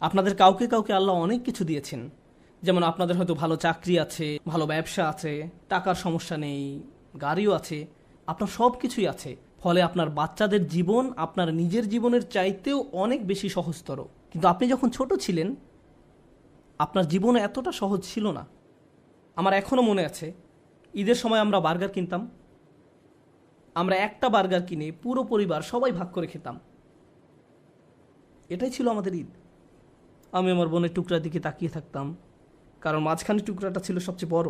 আপনাদের কাউকে কাউকে আল্লাহ অনেক কিছু দিয়েছেন। যেমন আপনাদের হয়তো ভালো চাকরি আছে, ভালো ব্যবসা আছে, টাকার সমস্যা নেই, গাড়িও আছে, আপনার সব কিছুই আছে। ফলে আপনার বাচ্চাদের জীবন আপনার নিজের জীবনের চাইতেও অনেক বেশি সহজতর। কিন্তু আপনি যখন ছোট ছিলেন, আপনার জীবন এতটা সহজ ছিল না। আমার এখনও মনে আছে, ঈদের সময় আমরা বার্গার কিনতাম। আমরা একটা বার্গার কিনে পুরো পরিবার সবাই ভাগ করে খেতাম। এটাই ছিল আমাদের ঈদ। আমি আমার বোনের টুকরার দিকে তাকিয়ে থাকতাম, কারণ মাঝখানে টুকরাটা ছিল সবচেয়ে বড়।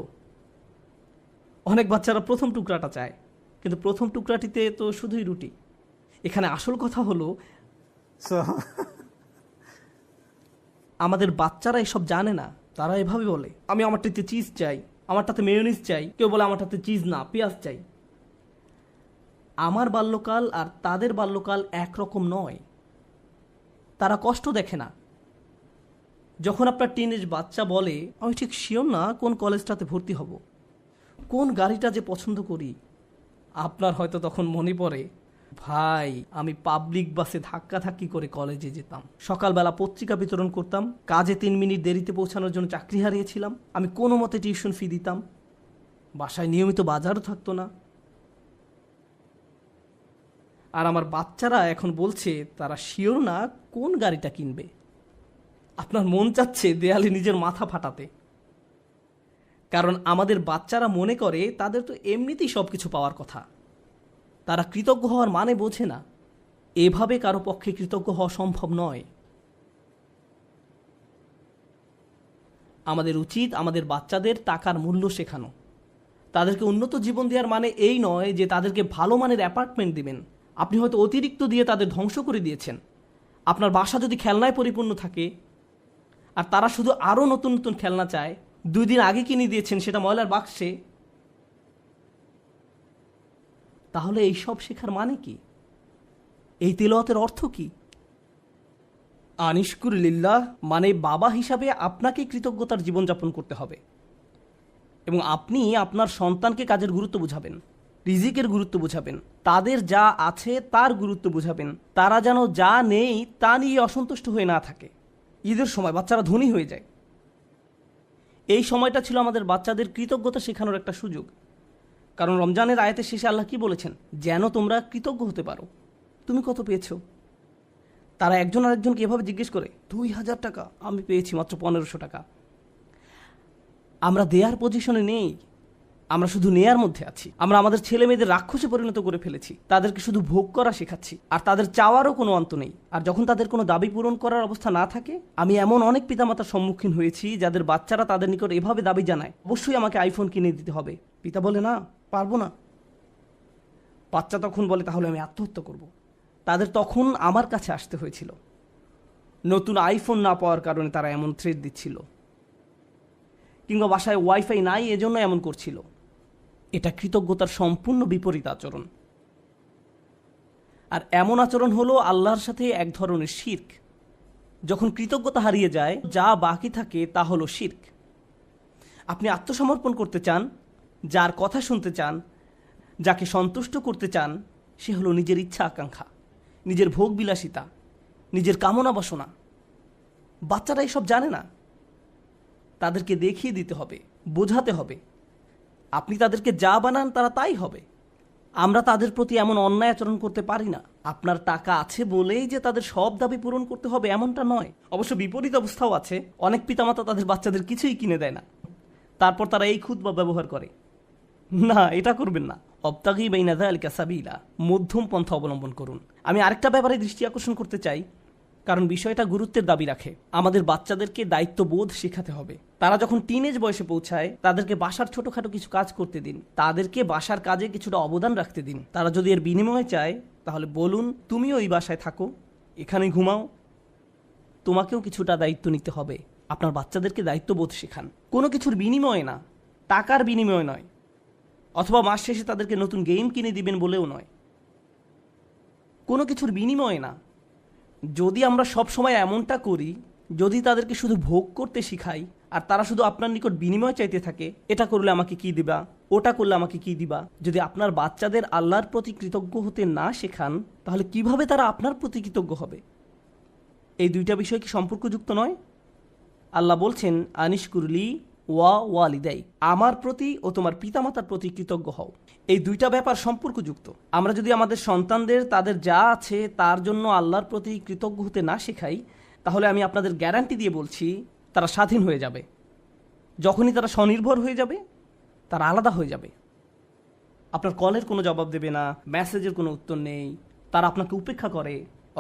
অনেক বাচ্চারা প্রথম টুকরাটা চায়, কিন্তু প্রথম টুকরাটিতে তো শুধুই রুটি। এখানে আসল কথা হলো, So, আমাদের বাচ্চারা এসব জানে না। তারা এভাবে বলে, আমি আমারটাতে চিজ চাই, আমারটাতে মেয়োনিজ চাই। কেউ বলে আমারটাতে চিজ না, পেঁয়াজ চাই। আমার বাল্যকাল আর তাদের বাল্যকাল একরকম নয়। তারা কষ্ট দেখে না। যখন আপনার টিনেজ বাচ্চা বলে, আমি ঠিক শিওর না কোন কলেজটাতে ভর্তি হব, কোন গাড়িটা যে পছন্দ করি, আপনার হয়তো তখন মনে পড়ে, ভাই আমি পাবলিক বাসে ধাক্কাধাক্কি করে কলেজে যেতাম, সকালবেলা পত্রিকা বিতরণ করতাম, কাজে 3 মিনিট দেরিতে পৌঁছানোর জন্য চাকরি হারিয়েছিলাম, আমি কোনো মতে টিউশন ফি দিতাম, বাসায় নিয়মিত বাজারও থাকতো না। আর আমার বাচ্চারা এখন বলছে তারা শিওর না কোন গাড়িটা কিনবে। আপনার মন চাচ্ছে দেয়ালে নিজের মাথা ফাটাতে। কারণ আমাদের বাচ্চারা মনে করে তাদের তো এমনিতেই সব কিছু পাওয়ার কথা। তারা কৃতজ্ঞ হওয়ার মানে বোঝে না। এভাবে কারো পক্ষে কৃতজ্ঞ হওয়া সম্ভব নয়। আমাদের উচিত আমাদের বাচ্চাদের টাকার মূল্য শেখানো। তাদেরকে উন্নত জীবন দেওয়ার মানে এই নয় যে তাদেরকে ভালো মানের অ্যাপার্টমেন্ট দিবেন। আপনি হয়তো অতিরিক্ত দিয়ে তাদের ধ্বংস করে দিয়েছেন। আপনার বাসা যদি খেলনায় পরিপূর্ণ থাকে আর তারা শুধু আরও নতুন নতুন খেলনা চায়, 2 দিন আগে কিনে দিয়েছেন সেটা ময়লার বাক্সে, তাহলে এই সব শেখার মানে কি? এই তিলাওয়াতের অর্থ কি? আনিশকুর লিল্লাহ মানে বাবা হিসাবে আপনাকে কৃতজ্ঞতার জীবনযাপন করতে হবে, এবং আপনি আপনার সন্তানকে কাজের গুরুত্ব বোঝাবেন, রিজিকের গুরুত্ব বোঝাবেন, তাদের যা আছে তার গুরুত্ব বোঝাবেন। তারা যেন যা নেই তা নিয়ে অসন্তুষ্ট হয়ে না থাকে। ঈদের সময় বাচ্চারা ধনী হয়ে যায়। এই সময়টা ছিল আমাদের বাচ্চাদের কৃতজ্ঞতা শেখানোর একটা সুযোগ। কারণ রমজানের আয়াতের শেষে আল্লাহ কি বলেছেন? যেন তোমরা কৃতজ্ঞ হতে পারো। তুমি কত পেয়েছো? তারা একজন আরেকজনকে এভাবে জিজ্ঞেস করে, 2000 টাকা, আমি পেয়েছি মাত্র 1500 টাকা। আমরা দেয়ার পজিশনে নেই, আমরা শুধু নেয়ার মধ্যে আছি। আমরা আমাদের ছেলে মেয়েদের রাক্ষসে পরিণত করে ফেলেছি। তাদেরকে শুধু ভোগ করা শেখাচ্ছি, আর তাদের চাওয়ারও কোনো অন্ত নেই। আর যখন তাদের কোনো দাবি পূরণ করার অবস্থা না থাকে, আমি এমন অনেক পিতামাতার সম্মুখীন হয়েছি যাদের বাচ্চারা তাদের নিকট এভাবে দাবি জানায়, অবশ্যই আমাকে আইফোন কিনে দিতে হবে। পিতা বলে, না, পারবো না। বাচ্চা তখন বলে, তাহলে আমি আত্মহত্যা করব। তাদের তখন আমার কাছে আসতে হয়েছিল। নতুন আইফোন না পাওয়ার কারণে তারা এমন থ্রেট দিচ্ছিল, কিংবা বাসায় ওয়াইফাই নাই এজন্য এমন করছিল। এটা কৃতজ্ঞতার সম্পূর্ণ বিপরীত আচরণ। আর এমন আচরণ হলো আল্লাহর সাথে এক ধরনের শিরক। যখন কৃতজ্ঞতা হারিয়ে যায়, যা বাকি থাকে তা হলো শিরক। আপনি আত্মসমর্পণ করতে চান, যার কথা শুনতে চান, যাকে সন্তুষ্ট করতে চান, সে হলো নিজের ইচ্ছা আকাঙ্ক্ষা, নিজের ভোগ বিলাসিতা, নিজের কামনা বাসনা। বাচ্চারা এসব জানে না। তাদেরকে দেখিয়ে দিতে হবে, বোঝাতে হবে। আপনি তাদেরকে যা বানান তারা তাই হবে। আমরা তাদের প্রতি এমন অন্যায় আচরণ করতে পারি না। আপনার টাকা আছে বলেই যে তাদের সব দাবি পূরণ করতে হবে এমনটা নয়। অবশ্য বিপরীত অবস্থাও আছে। অনেক পিতামাতা তাদের বাচ্চাদের কিছুই কিনে দেয় না, তারপর তারা এই খুতবা ব্যবহার করে। না, এটা করবেন না। অবতাগি বাইনা যালিকা সাবিলা, মধ্যম পন্থা অবলম্বন করুন। আমি আরেকটা ব্যাপারে দৃষ্টি আকর্ষণ করতে চাই, কারণ বিষয়টা গুরুত্বের দাবি রাখে। আমাদের বাচ্চাদেরকে দায়িত্ববোধ শেখাতে হবে। তারা যখন টিনেজ বয়সে পৌঁছায়, তাদেরকে বাসার ছোটখাটো কিছু কাজ করতে দিন, তাদেরকে বাসার কাজে কিছুটা অবদান রাখতে দিন। তারা যদি এর বিনিময়ে চায়, তাহলে বলুন, তুমিও এই বাসায় থাকো, এখানে ঘুমাও, তোমাকেও কিছুটা দায়িত্ব নিতে হবে। আপনার বাচ্চাদেরকে দায়িত্ববোধ শেখান, কোনো কিছুর বিনিময়ে না, টাকার বিনিময়ে নয়, অথবা মাস শেষে তাদেরকে নতুন গেম কিনে দিবেন বলেও নয়, কোনো কিছুর বিনিময়ে না। যদি আমরা সব সময় এমনটা করি, যদি তাদেরকে শুধু ভোগ করতে শিখাই আর তারা শুধু আপনার নিকট বিনিময় চাইতে থাকে, এটা করলে আমাকে কি দিবা, ওটা করলে আমাকে কি দিবা, যদি আপনার বাচ্চাদের আল্লাহর প্রতি কৃতজ্ঞ হতে না শেখান, তাহলে কিভাবে তারা আপনার প্রতি কৃতজ্ঞ হবে? এই দুইটা বিষয় কি সম্পর্কযুক্ত নয়? আল্লাহ বলছেন আনিশকুরলি ওয়া ওয়ালিদাই, আমার প্রতি ও তোমার পিতামাতার প্রতি কৃতজ্ঞ হও। এই দুইটা ব্যাপার সম্পর্কযুক্ত। আমরা যদি আমাদের সন্তানদের তাদের যা আছে তার জন্য আল্লাহর প্রতি কৃতজ্ঞ হতে না শেখাই, তাহলে আমি আপনাদের গ্যারান্টি দিয়ে বলছি তারা স্বাধীন হয়ে যাবে। যখনই তারা স্বনির্ভর হয়ে যাবে, তারা আলাদা হয়ে যাবে। আপনার কলের কোনো জবাব দেবে না, মেসেজের কোনো উত্তর নেই, তারা আপনাকে উপেক্ষা করে,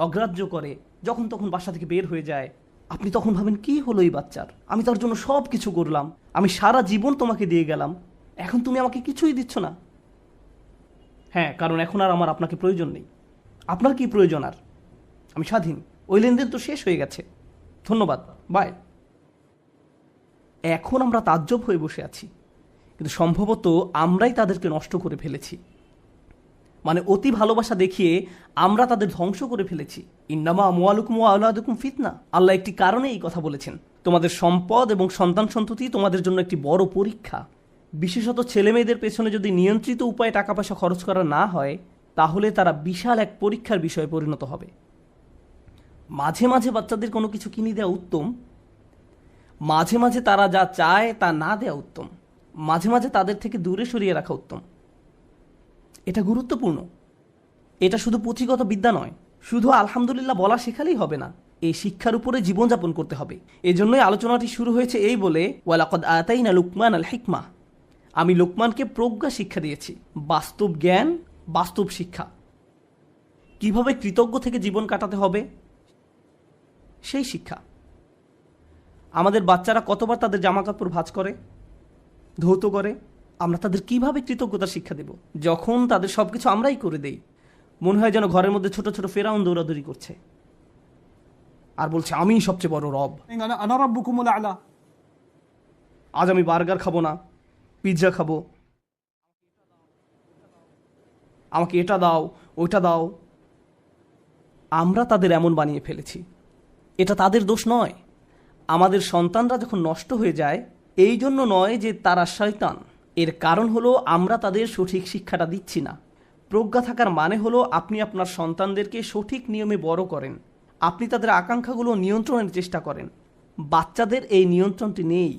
অগ্রাহ্য করে, যখন তখন বাসা থেকে বের হয়ে যায়। আপনি তখন ভাবেন কি হলো এই বাচ্চার, আমি তার জন্য সব কিছু করলাম, আমি সারা জীবন তোমাকে দিয়ে গেলাম, এখন তুমি আমাকে কিছুই দিচ্ছ না। হ্যাঁ, কারণ এখন আর আমার আপনাকে প্রয়োজন নেই। আপনার কি প্রয়োজন আর? আমি স্বাধীন, ওই লেনদেন তো শেষ হয়ে গেছে, ধন্যবাদ, বাই। এখন আমরা তাজ্জব হয়ে বসে আছি, কিন্তু সম্ভবত আমরাই তাদেরকে নষ্ট করে ফেলেছি। মানে অতি ভালোবাসা দেখিয়ে আমরা তাদের ধ্বংস করে ফেলেছি। ইন্নামা আমওয়ালুকুম ওয়া আওলাদুকুম ফিতনা, আল্লাহ একটি কারণে এই কথা বলেছেন। তোমাদের সম্পদ এবং সন্তান সন্ততি তোমাদের জন্য একটি বড় পরীক্ষা। বিশেষত ছেলে মেয়েদের পেছনে যদি নিয়ন্ত্রিত উপায়ে টাকা পয়সা খরচ করা না হয়, তাহলে তারা বিশাল এক পরীক্ষার বিষয়ে পরিণত হবে। মাঝে মাঝে বাচ্চাদের কোনো কিছু কিনে দেওয়া উত্তম, মাঝে মাঝে তারা যা চায় তা না দেওয়া উত্তম, মাঝে মাঝে তাদের থেকে দূরে সরিয়ে রাখা উত্তম। এটা গুরুত্বপূর্ণ। এটা শুধু পুঁথিগত বিদ্যা নয়, শুধু আলহামদুলিল্লাহ বলা শেখালেই হবে না, এই শিক্ষার উপরে জীবনযাপন করতে হবে। এজন্যই আলোচনাটি শুরু হয়েছে এই বলে, ওয়ালাকাদ আতাইনা লুকমান আল হিকমা, আমি লোকমানকে প্রজ্ঞা শিক্ষা দিয়েছি, বাস্তব জ্ঞান, বাস্তব শিক্ষা। কিভাবে কৃতজ্ঞ থেকে জীবন কাটাতে হবে সেই শিক্ষা। আমাদের বাচ্চারা কতবার তাদের জামা কাপড় ভাঁজ করে, ধৌত করে, আমরা তাদের কিভাবে কৃতজ্ঞতার শিক্ষা দেব যখন তাদের সবকিছু আমরাই করে দেই? মনে হয় যেন ঘরের মধ্যে ছোট ছোট ফেরাউন দৌড়াদৌড়ি করছে আর বলছে আমি সবচেয়ে বড় রব, আনা রাব্বুকুমুল আ'লা। আজ আমি বার্গার খাবো না, পিৎজা খাবো, আমাকে এটা দাও, ওইটা দাও। আমরা তাদের এমন বানিয়ে ফেলেছি। এটা তাদের দোষ নয়। আমাদের সন্তানরা যখন নষ্ট হয়ে যায়, এই জন্য নয় যে তারা শয়তান, এর কারণ হলো আমরা তাদের সঠিক শিক্ষাটা দিচ্ছি না। প্রজ্ঞা থাকার মানে হলো আপনি আপনার সন্তানদেরকে সঠিক নিয়মে বড় করেন, আপনি তাদের আকাঙ্ক্ষাগুলো নিয়ন্ত্রণের চেষ্টা করেন। বাচ্চাদের এই নিয়ন্ত্রণটি নেই।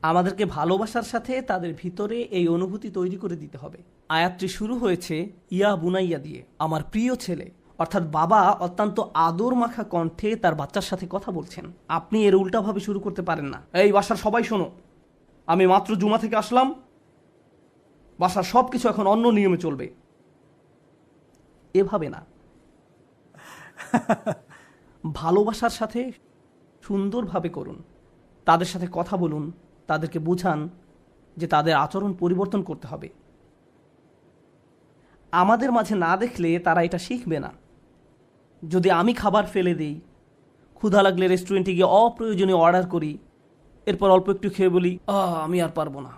আমাদেরকে ভালোবাসার সাথে তাদের ভিতরে এই অনুভূতি তৈরি করে দিতে হবে। আয়াতটি শুরু হয়েছে ইয়া বুনাইয়া দিয়ে, আমার প্রিয় ছেলে, অর্থাৎ বাবা অত্যন্ত আদর মাখা কণ্ঠে তার বাচ্চার সাথে কথা বলছেন। আপনি এর উল্টাভাবে শুরু করতে পারেন না। এই বাসার সবাই শোনো, আমি মাত্র জুমা থেকে আসলাম, বাসার সব কিছু এখন অন্য নিয়মে চলবে, এভাবে না। ভালোবাসার সাথে সুন্দরভাবে করুন, তাদের সাথে কথা বলুন, তাদেরকে বুঝান যে তাদের আচরণ পরিবর্তন করতে হবে। আমাদের মাঝে না দেখলে তারা এটা শিখবে না। যদি আমি খাবার ফেলে দিই, ক্ষুধা লাগলে রেস্টুরেন্টে গিয়ে অপ্রয়োজনীয় অর্ডার করি, এরপর অল্প একটু খেয়ে বলি আমি আর পারবো না,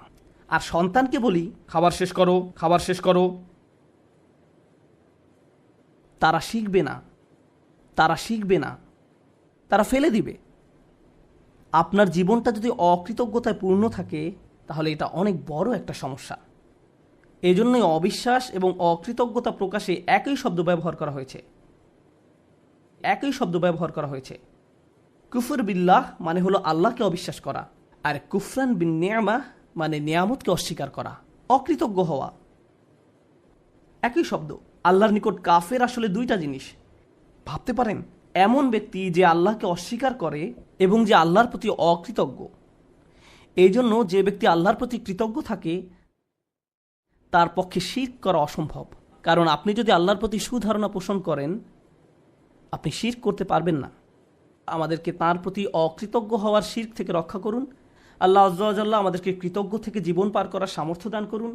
আর সন্তানকে বলি খাবার শেষ করো, খাবার শেষ করো, তারা শিখবে না, তারা শিখবে না, তারা ফেলে দিবে। আপনার জীবনটা যদি অকৃতজ্ঞতায় পূর্ণ থাকে, তাহলে এটা অনেক বড় একটা সমস্যা। এই জন্যই অবিশ্বাস এবং অকৃতজ্ঞতা প্রকাশে একই শব্দ ব্যবহার করা হয়েছে, একই শব্দ ব্যবহার করা হয়েছে। কুফর বিল্লাহ মানে হলো আল্লাহকে অবিশ্বাস করা, আর কুফরান বিন নিয়ামাহ মানে নিয়ামতকে অস্বীকার করা, অকৃতজ্ঞ হওয়া। একই শব্দ। আল্লাহর নিকট কাফের আসলে দুইটা জিনিস। ভাবতে পারেন, এমন ব্যক্তি যে আল্লাহকে অস্বীকার করে এবং যে আল্লাহর প্রতি অকৃতজ্ঞ। এই জন্য যে ব্যক্তি আল্লাহর প্রতি কৃতজ্ঞ থাকে, তার পক্ষে শিরক করা অসম্ভব। কারণ আপনি যদি আল্লাহর প্রতি সুধারণা পোষণ করেন, আপনি শিরক করতে পারবেন না। আমাদেরকে তার প্রতি অকৃতজ্ঞ হওয়ার শিরক থেকে রক্ষা করুন। আল্লাহ আজ্জা ওয়া জাল্লা আমাদেরকে কৃতজ্ঞ থেকে জীবন পার করার সামর্থ্য দান করুন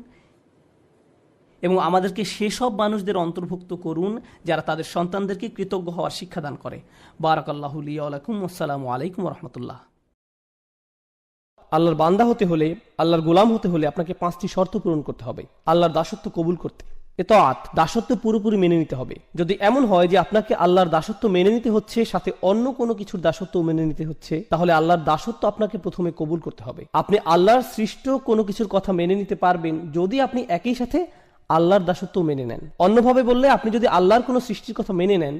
এবং আমাদেরকে সেসব মানুষদের অন্তর্ভুক্ত করুন যারা তাদের সন্তানদেরকে কৃতজ্ঞ হওয়ার শিক্ষাদান করে। বারাকাল্লাহু লি ওয়া লাকুম। আসসালামু আলাইকুম ওয়া রাহমাতুল্লাহ। আল্লাহর বান্দা হতে হলে, আল্লাহর গোলাম হতে হলে আপনাকে 5টি শর্ত পূরণ করতে হবে আল্লাহর দাসত্ব কবুল করতে। ইতাআত, দাসত্ব পুরোপুরি মেনে নিতে হবে। যদি এমন হয় যে আপনাকে আল্লাহর দাসত্ব মেনে নিতে হচ্ছে, সাথে অন্য কোনো কিছুর দাসত্ব মেনে নিতে হচ্ছে, তাহলে আল্লাহর দাসত্ব আপনাকে প্রথমে কবুল করতে হবে। আপনি আল্লাহর সৃষ্ট কোনো কিছুর কথা মেনে নিতে পারবেন যদি আপনি একই সাথে আল্লাহর দাসত্ব মেনে নেন। অন্যভাবে বললে, আপনি যদি আল্লাহর কোনো সৃষ্টির কথা মেনে নেন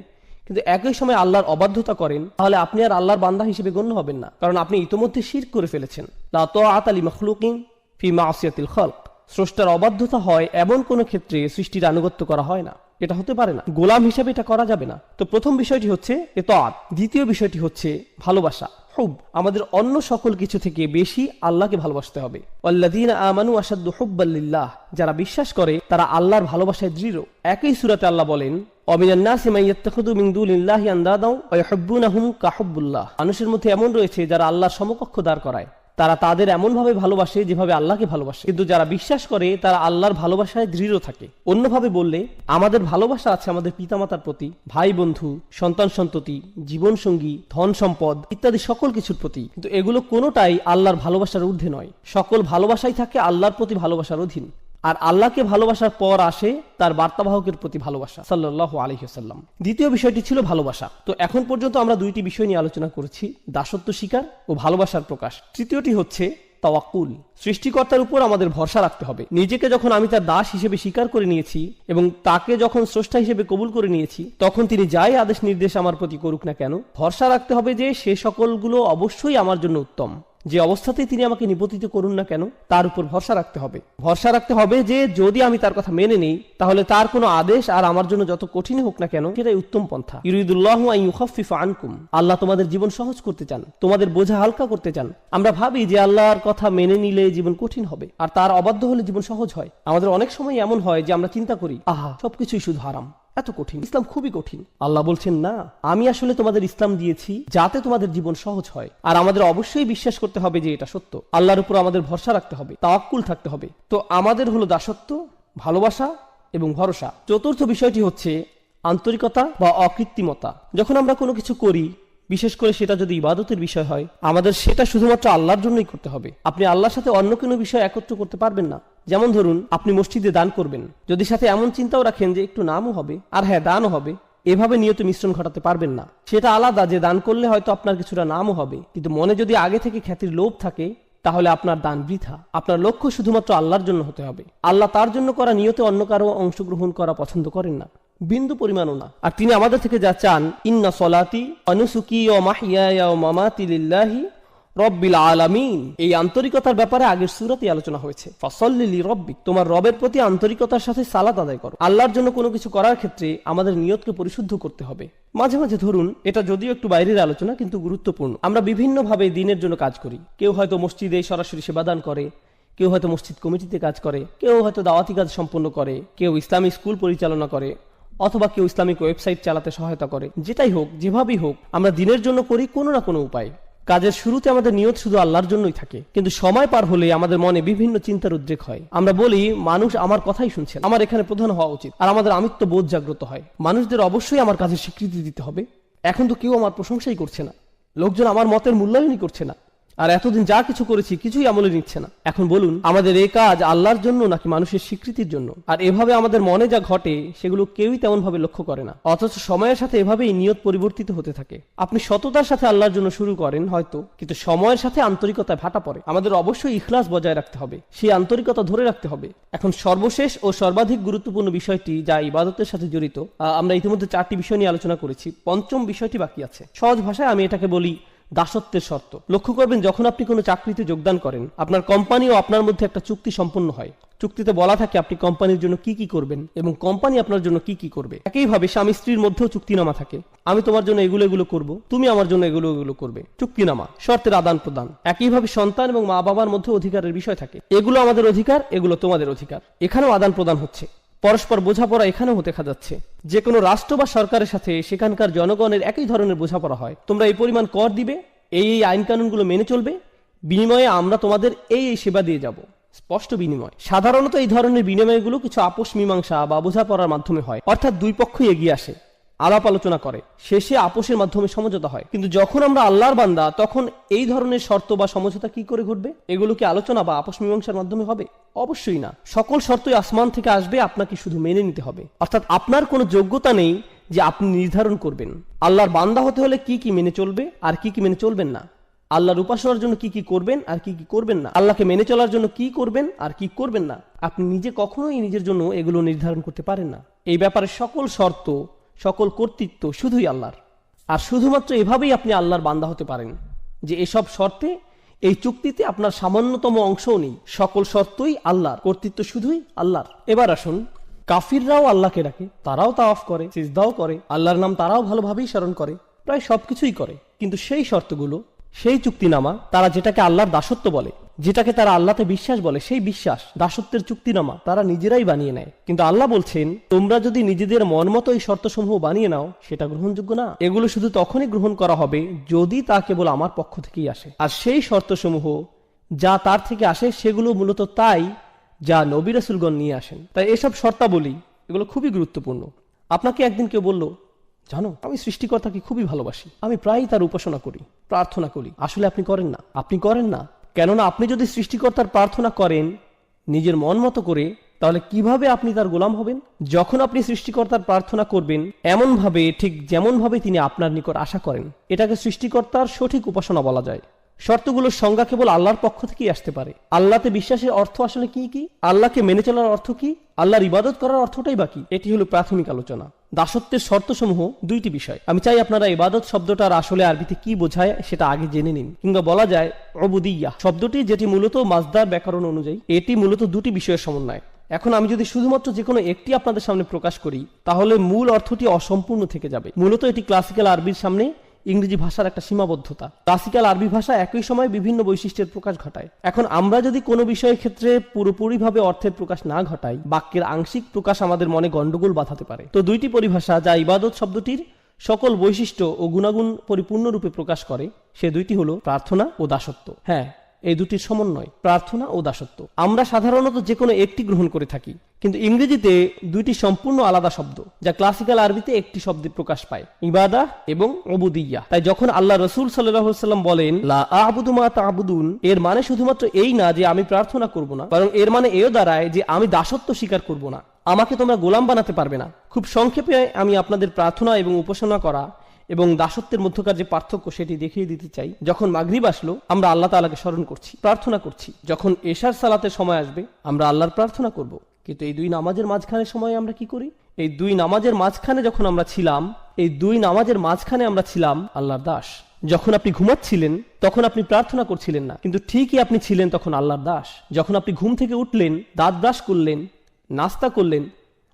কিন্তু একই সময় আল্লাহর অবাধ্যতা করেন, তাহলে আপনি আর আল্লাহর বান্দা হিসেবে গণ্য হবেন না, কারণ আপনি ইতোমধ্যে শিরক করে ফেলেছেন। লা তাআতা লিমাখলুকিন ফি মাসিয়াতিল খালক। স্রষ্টার অবাধ্যতা হয় এমন কোন ক্ষেত্রে সৃষ্টির আনুগত্য করা হয় না, এটা হতে পারে না, গোলাম হিসেবে এটা করা যাবে না। তো প্রথম বিষয়টি হচ্ছে ইতাআত, দ্বিতীয় বিষয়টি হচ্ছে ভালোবাসা, হুব। আমাদের অন্য সকল কিছু থেকে বেশি আল্লাহকে ভালোবাসতে হবে। ওয়াল্লাযীনা আমানু আশাদ্দু হুব্বাল লিল্লাহ, যারা বিশ্বাস করে তারা আল্লাহর ভালোবাসায় দৃঢ়। একই সূরাতে আল্লাহ বলেন, ওয়ামিনান নাসি মান ইয়াত্তাখিযু মিন দুনিল্লাহি আনদাদা ওয়া ইউহিব্বুনাহুম কাহুব্বুল্লাহ। মানুষের মধ্যে এমন রয়েছে যারা আল্লাহর সমকক্ষ দাঁড় করায়, তারা তাদের এমন ভাবে ভালোবাসে যেভাবে আল্লাহকে ভালোবাসে। কিন্তু যারা বিশ্বাস করে তারা আল্লাহর ভালোবাসায় দৃঢ় থাকে। অন্যভাবে বললে, আমাদের ভালোবাসা আছে আমাদের পিতামাতার প্রতি, ভাই বন্ধু, সন্তান সন্ততি, জীবন সঙ্গী, ধন সম্পদ ইত্যাদি সকল কিছুর প্রতি, কিন্তু এগুলো কোনোটাই আল্লাহর ভালোবাসার ঊর্ধ্বে নয়। সকল ভালোবাসাই থাকে আল্লাহর প্রতি ভালোবাসার অধীন। আর আল্লাহকে ভালোবাসার পর আসে তার বার্তাবাহকের প্রতি ভালোবাসা, সাল্লাল্লাহু আলাইহি ওয়াসাল্লাম। দ্বিতীয় বিষয়টি ছিল ভালোবাসা। তো এখন পর্যন্ত আমরা দুইটি বিষয় নিয়ে আলোচনা করেছি, দাসত্ব স্বীকার ও ভালোবাসার প্রকাশ। তৃতীয়টি হচ্ছে তাওয়াক্কুল, সৃষ্টিকর্তার উপর আমাদের ভরসা রাখতে হবে। নিজেকে যখন আমি তার দাস হিসেবে স্বীকার করে নিয়েছি এবং তাকে যখন স্রষ্টা হিসেবে কবুল করে নিয়েছি, তখন তিনি যাই আদেশ নির্দেশ আমার প্রতি করুক না কেন, ভরসা রাখতে হবে যে সে সকলগুলো অবশ্যই আমার জন্য উত্তম। যে অবস্থাতেই তিনি আমাকে নিপতিত করুন না কেন, তার উপর ভরসা রাখতে হবে। ভরসা রাখতে হবে যে যদি আমি তার কথা মেনে নেই, তাহলে তার কোনো আদেশ আর আমার জন্য যত কঠিন হোক না কেন, সেটাই উত্তম পন্থা। ইউরিদুল্লাহু আন ইউখাফফিফা আনকুম, আল্লাহ তোমাদের জীবন সহজ করতে চান, তোমাদের বোঝা হালকা করতে চান। আমরা ভাবি যে আল্লাহর কথা মেনে নিলে জীবন কঠিন হবে, আর তার অবাধ্য হলে জীবন সহজ হয়। আমাদের অনেক সময় এমন হয় যে আমরা চিন্তা করি, আহা, সবকিছুই শুধু হারাম, এত কঠিন, ইসলাম খুবই কঠিন। আল্লাহ বলছেন, না, আমি আসলে তোমাদের ইসলাম দিয়েছি যাতে তোমাদের জীবন সহজ হয়। আর আমাদের অবশ্যই বিশ্বাস করতে হবে যে এটা সত্য। আল্লাহর উপর আমাদের ভরসা রাখতে হবে, তাওয়াক্কুল থাকতে হবে। তো আমাদের হলো দাসত্ব, ভালোবাসা এবং ভরসা। চতুর্থ বিষয়টি হচ্ছে আন্তরিকতা বা অকৃত্রিমতা। যখন আমরা কোনো কিছু করি, বিশেষ করে সেটা যদি ইবাদতের বিষয় হয়, আমাদের সেটা শুধুমাত্র আল্লাহর জন্যই করতে হবে। আপনি আল্লাহর সাথে অন্য কোনো বিষয় একত্র করতে পারবেন না। যেমন ধরুন, আপনি মসজিদে দান করবেন, যদি সাথে এমন চিন্তাও রাখেন যে একটু নামও হবে আর হ্যাঁ দানও হবে, এভাবে নিয়ত মিশ্রণ ঘটাতে পারবেন না। সেটা আলাদা যে দান করলে হয়তো আপনার কিছুটা নামও হবে, কিন্তু মনে যদি আগে থেকে খ্যাতির লোভ থাকে, তাহলে আপনার দান বৃথা। আপনার লক্ষ্য শুধুমাত্র আল্লাহর জন্য হতে হবে। আল্লাহ তার জন্য করা নিয়তে অন্য কারো অংশগ্রহণ করা পছন্দ করেন না, বিন্দু পরিমাণও না। আর তিনি আমাদের থেকে যা চান, ইন্না সলাতি ওয়া নুসুকি ওয়া মাহইয়ায়া ওয়া মামাতি লিল্লাহি রব্বিল আলামিন, এই আন্তরিকতার ব্যাপারে আগের সূরাতে আলোচনা হয়েছে। ফাসাল্লি লিরাব্বিক, তোমার রবের প্রতি আন্তরিকতার সাথে সালাত আদায় করো। আল্লাহর জন্য কোনো কিছু করার ক্ষেত্রে আমাদের নিয়তকে পরিশুদ্ধ করতে হবে। মাঝে মাঝে ধরুন, এটা যদিও একটু বাইরের আলোচনা কিন্তু গুরুত্বপূর্ণ, আমরা বিভিন্নভাবে দিনের জন্য কাজ করি। কেউ হয়তো মসজিদে সরাসরি সেবাদান করে, কেউ হয়তো মসজিদ কমিটিতে কাজ করে, কেউ হয়তো দাওয়াতি কাজ সম্পন্ন করে, কেউ ইসলামিক স্কুল পরিচালনা করে, অথবা কেউ ইসলামিক ওয়েবসাইট চালাতে সহায়তা করে। যেটাই হোক, যেভাবেই হোক, আমরা দিনের জন্য করি কোনো না কোনো উপায়। কাজের শুরুতে আমাদের নিয়ত শুধু আল্লাহর জন্যই থাকে, কিন্তু সময় পার হলে আমাদের মনে বিভিন্ন চিন্তার উদ্রেক হয়। আমরা বলি, মানুষ আমার কথাই শুনছে, আমার এখানে প্রধান হওয়া উচিত, আর আমাদের আমিত্ব বোধ জাগ্রত হয়। মানুষদের অবশ্যই আমার কাজের স্বীকৃতি দিতে হবে। এখন তো কেউ আমার প্রশংসাই করছে না, লোকজন আমার মতের মূল্যায়নই করছে না, আর এতদিন যা কিছু করেছি কিছুই আমলে নিচ্ছে না। এখন বলুন, আমাদের এই কাজ আল্লাহর জন্য নাকি মানুষের স্বীকৃতির জন্য? আর এভাবে আমাদের মনে যা ঘটে সেগুলো কেউই তেমন ভাবে লক্ষ্য করে না, অথচ সময়ের সাথে এভাবেই নিয়ত পরিবর্তিত হতে থাকে। আপনি সততার সাথে আল্লাহর জন্য শুরু করেন হয়তো, কিন্তু সময়ের সাথে আন্তরিকতায় ভাটা পড়ে। আমাদের অবশ্যই ইখলাস বজায় রাখতে হবে, সেই আন্তরিকতা ধরে রাখতে হবে। এখন সর্বশেষ ও সর্বাধিক গুরুত্বপূর্ণ বিষয়টি, যা ইবাদতের সাথে জড়িত, আমরা ইতিমধ্যে 4টি বিষয় নিয়ে আলোচনা করেছি, পঞ্চম বিষয়টি বাকি আছে। সহজ ভাষায় আমি এটাকে বলি দাসত্বের শর্ত। লক্ষ্য করবেন, যখন আপনি কোনো চাকরিতে যোগদান করেন, আপনার কোম্পানি ও আপনার মধ্যে একটা চুক্তি সম্পন্ন হয়। চুক্তিতে বলা থাকে আপনি কোম্পানির জন্য কি কি করবেন এবং কোম্পানি আপনার জন্য কি কি করবে। একইভাবে স্বামী স্ত্রীর মধ্যেও চুক্তিনামা থাকে, আমি তোমার জন্য এগুলো এগুলো করব, তুমি আমার জন্য এগুলো এগুলো করবে। চুক্তিনামা, শর্তের আদান প্রদান। একইভাবে সন্তান এবং মা বাবার মধ্যে অধিকারের বিষয় থাকে, এগুলো আমাদের অধিকার, এগুলো তোমাদের অধিকার। এখানেও আদান প্রদান হচ্ছে, পরস্পর বোঝাপড়া এখানেও দেখা যাচ্ছে। যে কোনো রাষ্ট্র বা সরকারের সাথে সেখানকার জনগণের একই ধরনের বোঝাপড়া হয়। তোমরা এই পরিমাণ কর দিবে, এই আইন কানুনগুলো মেনে চলবে, বিনিময়ে আমরা তোমাদের এই সেবা দিয়ে যাব। স্পষ্ট বিনিময়। সাধারণত এই ধরনের বিনিময়গুলো কিছু আপোষ মীমাংসা বা বোঝাপড়ার মাধ্যমে হয়, অর্থাৎ দুই পক্ষই এগিয়ে আসে, আলাপ আলোচনা করে, শেষে আপোষের মাধ্যমে সমঝোতা হয়। কিন্তু যখন আমরা আল্লাহর বান্দা, তখন এই ধরনের শর্ত বা সমঝোতা কি করে ঘটবে? এগুলো কি আলোচনা বা আপোষ মীমাংসার মাধ্যমে হবে? অবশ্যই না। সকল শর্তই আসমান থেকে আসবে, আপনাকে শুধু মেনে নিতে হবে। অর্থাৎ আপনার কোনো যোগ্যতা নেই যে আপনি নির্ধারণ করবেন আল্লাহর বান্দা হতে হলে কি কি মেনে চলবে আর কি কি মেনে চলবেন না, আল্লাহর উপাসনার জন্য কি কি করবেন আর কি কি করবেন না, আল্লাহকে মেনে চলার জন্য কি করবেন আর কি করবেন না। আপনি নিজে কখনোই নিজের জন্য এগুলো নির্ধারণ করতে পারেন না। এই ব্যাপারে সকল শর্ত, সকল কর্তৃত্ব শুধুই আল্লাহর। আর শুধুমাত্র এভাবেই আপনি আল্লাহর বান্দা হতে পারেন যে এসব শর্তে, এই চুক্তিতে আপনার সামান্যতম অংশও নেই, সকল শর্তই আল্লাহর, কর্তৃত্ব শুধুই আল্লাহর। এবার আসুন, কাফিররাও আল্লাহকে ডাকে, তারাও তাওয়াফ করে, সিজদাও করে, আল্লাহর নাম তারাও ভালোভাবেই স্মরণ করে, প্রায় সবকিছুই করে, কিন্তু সেই শর্তগুলো, সেই চুক্তিনামা, তারা যেটাকে আল্লাহর দাসত্ব বলে, যেটাকে তারা আল্লাহতে বিশ্বাস বলে, সেই বিশ্বাস, দাসত্বের চুক্তিনামা তারা নিজেরাই বানিয়ে নেয়। কিন্তু আল্লাহ বলছেন, তোমরা যদি নিজেদের মন মতো এই শর্তসমূহ বানিয়ে নাও, সেটা গ্রহণযোগ্য না। এগুলো শুধু তখনই গ্রহণ করা হবে যদি তা কেবল আমার পক্ষ থেকেই আসে। আর সেই শর্তসমূহ যা তার থেকে আসে, সেগুলো মূলত তাই যা নবী রাসূলগণ নিয়ে আসেন। তাই এসব শর্তাবলী, এগুলো খুবই গুরুত্বপূর্ণ। আপনাকে একদিন কেউ বলল, জানো, আমি সৃষ্টিকর্তাকে খুবই ভালোবাসি, আমি প্রায়ই তার উপাসনা করি, প্রার্থনা করি। আসলে আপনি করেন না, আপনি করেন না। কেননা আপনি যদি সৃষ্টিকর্তার প্রার্থনা করেন নিজের মন মতো করে, তাহলে কিভাবে আপনি তার গোলাম হবেন? যখন আপনি সৃষ্টিকর্তার প্রার্থনা করবেন এমনভাবে, ঠিক যেমনভাবে তিনি আপনার নিকট আশা করেন, এটাকে সৃষ্টিকর্তার সঠিক উপাসনা বলা যায়। শর্তগুলোর সংজ্ঞা কেবল আল্লাহর পক্ষ থেকেই আসতে পারে। আল্লাহতে বিশ্বাসের অর্থ আসলে কি কি? আল্লাহকে মেনে চলার অর্থ কি? আল্লাহর ইবাদত করার অর্থটাই বাকি। এটি হলো প্রাথমিক আলোচনা। দাসত্বের শর্তসমূহ দুইটি বিষয়। আমি চাই আপনারা ইবাদত শব্দটার আসলে আরবিতে কি বোঝায় সেটা আগে জেনে নিন। কিংবা বলা যায় উবুদিয়্যাহ শব্দটি, যেটি মূলত মাজদার ব্যাকরণ অনুযায়ী, এটি মূলত দুটি বিষয়ের সমন্বয়। এখন আমি যদি শুধুমাত্র যে কোনো একটি আপনাদের সামনে প্রকাশ করি, তাহলে মূল অর্থটি অসম্পূর্ণ থেকে যাবে। মূলত এটি ক্লাসিক্যাল আরবির সামনে ইংরেজি ভাষার একটা সীমাবদ্ধতা। ক্লাসিক্যাল আরবি ভাষা একই সময় বিভিন্ন বৈশিষ্ট্যের প্রকাশ ঘটায়। এখন আমরা যদি কোনো বিষয়ের ক্ষেত্রে পুরোপুরিভাবে অর্থের প্রকাশ না ঘটাই, বাক্যের আংশিক প্রকাশ আমাদের মনে গন্ডগোল বাঁধাতে পারে। তো দুইটি পরিভাষা যা ইবাদত শব্দটির সকল বৈশিষ্ট্য ও গুণাগুণ পরিপূর্ণরূপে প্রকাশ করে, সে দুইটি হলো প্রার্থনা ও দাসত্ব। হ্যাঁ, এই দুটির সমন্বয়, প্রার্থনা ও দাসত্ব। আমরা সাধারণত যে কোনো একটি গ্রহণ করে থাকি, কিন্তু ইংরেজিতে দুইটি সম্পূর্ণ আলাদা শব্দ, যা ক্লাসিক্যাল আরবিতে একটি শব্দে প্রকাশ পায়, ইবাদাহ এবং উবুদিয়্যাহ। তাই যখন আল্লাহ রাসূল সাল্লাল্লাহু আলাইহি ওয়াসাল্লাম বলেন লা আ'বুদু মা তা'বুদুন, এর মানে শুধুমাত্র এই না যে আমি প্রার্থনা করব না, বরং এর মানে এও দাঁড়ায় যে আমি দাসত্ব স্বীকার করব না, আমাকে তোমরা গোলাম বানাতে পারবে না। খুব সংক্ষেপে আমি আপনাদের প্রার্থনা এবং উপাসনা করা এবং দাসত্বের মধ্যকার যে পার্থক্য, সেটি দেখিয়ে দিতে চাই। যখন মাগরিব আসলো, আমরা আল্লাহ তাআলাকে স্মরণ করছি, প্রার্থনা করছি। যখন এশার সালাতের সময় আসবে, আমরা আল্লাহর প্রার্থনা করব। কিন্তু এই দুই নামাজের মাঝখানে সময় আমরা কি করি? এই দুই নামাজের মাঝখানে যখন আমরা ছিলাম, এই দুই নামাজের মাঝখানে আমরা ছিলাম আল্লাহর দাস। যখন আপনি ঘুমাচ্ছিলেন তখন আপনি প্রার্থনা করছিলেন না, কিন্তু ঠিকই আপনি ছিলেন তখন আল্লাহর দাস। যখন আপনি ঘুম থেকে উঠলেন, দাঁত ব্রাশ করলেন, নাস্তা করলেন,